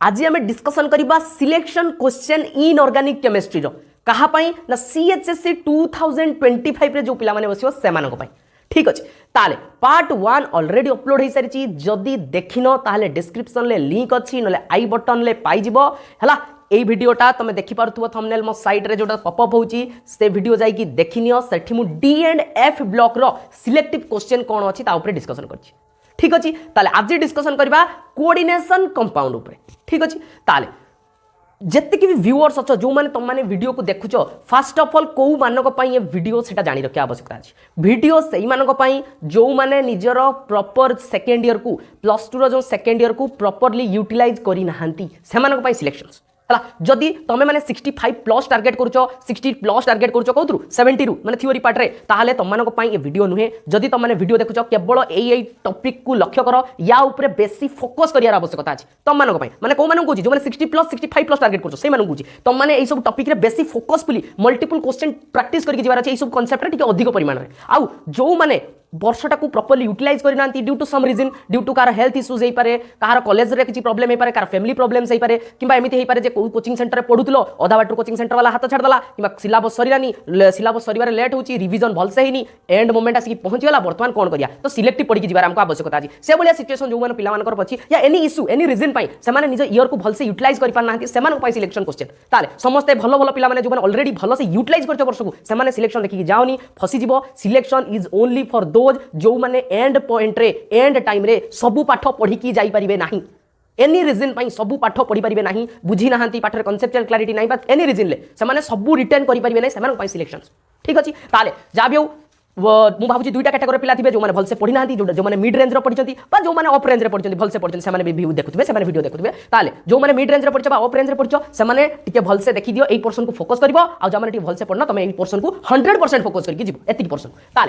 आज आम डिस्कसन करबा selection question in organic chemistry रो कहा पाई ना सीएचएससी 2025 रे जो पिला माने बसियो सेमानक पाई। ठीक अच्छे ताले पार्ट 1 ऑलरेडी अपलोड हो सारी जदि देखिन ताले डिस्क्रिप्शन ले लिंक अच्छी नले आई बटन ले पाई जिवो हला। এই ভিডিওটা তুমি দেখিপারুথিব থম্বনেল মো সাইট রে যেটা পপअप होची से वीडियो जाइकी देखिनियो सेठी मु डी एंड एफ ब्लॉक रो सिलेक्टिव क्वेश्चन कोन अछि ता ऊपर डिस्कशन करछि। ठीक अछि ताले आज डिस्कशन करबा कोऑर्डिनेशन कंपाउंड ऊपर। ठीक अछि ताले जेतिक भी व्यूअर्स अच्छो जो माने तुम माने वीडियो को देखुच फास्ट ऑफ ऑल कौ मानक पई ये वीडियो सेटा जानि रखिया आवश्यकता अछि। वीडियो सेही मानक पई जो माने निजर प्रॉपर सेकेंड ईयर को प्लस 2 रो जो सेकेंड ईयर को प्रॉपर्ली यूटिलाइज करि नाहंती से मानक पई सिलेक्शंस जदि तुम मैंने 65 प्लस टार्गेट करुच 60 प्लस टार्गेट करुच कौन 70 रु मैंने थ्योरी पार्ट रे ताहले तुम मानक पई ये वीडियो नुहे। जदि तुम मैंने वीडियो देखुच केवल एई टॉपिक को लक्ष्य कर या ऊपर बेसी फोकस करियार आवश्यकता अछि तुम मानक पई माने को मानक कहूची जो माने 60 प्लस 65 प्लस टार्गेट करुच से मानक कहूची तुम माने एई सब टॉपिक रे बेसी फोकसफुली मल्टीपल क्वेश्चन प्रैक्टिस करके जीवार अछि एई सब कांसेप्ट रे टिके अधिक परिमाण रे आउ जो माने वर्षटा को प्रॉपर्ली यूटिलाइज करना due to some reason due to कार हेल्थ इश्यूज पारे कार कॉलेज रे किसी प्रॉब्लम हो पारे कार फैमिली प्रॉब्लम्स हो पारे किंबा एमिति हो पारे जे कोचिंग सेंटर रे पढुतलो अधा बाटू कोचिंग सेंटर वाला हाथ छाड़ दला किंबा सिलेबस सरीरानी सिलेबस सरीबारे लेट होची रिवीजन भल से हिनी एंड मोमेंट आसी पहुंची गला वर्तमान कोन करिया तो सिलेक्टिव पढ़ी जीवार हमको आवश्यकता अछि। से बलिया सिचुएशन जो माने पिला मानकर पछि या एनी इश्यू एनी रीजन पाई से माने निज ईयर को भल से यूटिलाइज करि पार नांती से माने पाई सिलेक्शन क्वेश्चन ताले समस्त भलो भलो पिला माने जो माने ऑलरेडी भलो से यूटिलाइज करछ वर्ष को से माने सिलेक्शन देखि जाओनी फसी जीवो। Selection is only for those जो माने एंड पॉइंट रे एंड टाइम रे सबु पाठ पढ़ी की जाई परिबे नाही एनी रीजन पाई सबु पाठ पढ़ी परिबे नाही बुझी नाहंती पाठ रे कांसेप्चुअल क्लैरिटी नाही बा एनी रीजन ले से माने सबु रिटर्न करि परिबे नाही से माने पाई सिलेक्शंस। ठीक अछि ताले जा बियो मु भाबुची दुईटा कैटेगरी पिला थिबे जो माने भल से पढ़ी नाहंती जो माने मिड रेंज रो पढ़िचंती बा जो माने अप रेंज रे पढ़िचंती भल से पढ़िचंती से माने व्यू देखुथिबे से माने वीडियो देखुथिबे ताले जो माने मिड रेंज रे पढ़िछ बा अप रेंज रे पढ़िछ से माने टिके भल से देखि दियो एई पोर्शन को फोकस करबो आ जो माने टिके भल से पढ़ना तमे एई पोर्शन को 100% फोकस करके जिवो एतिक पोर्शन ताले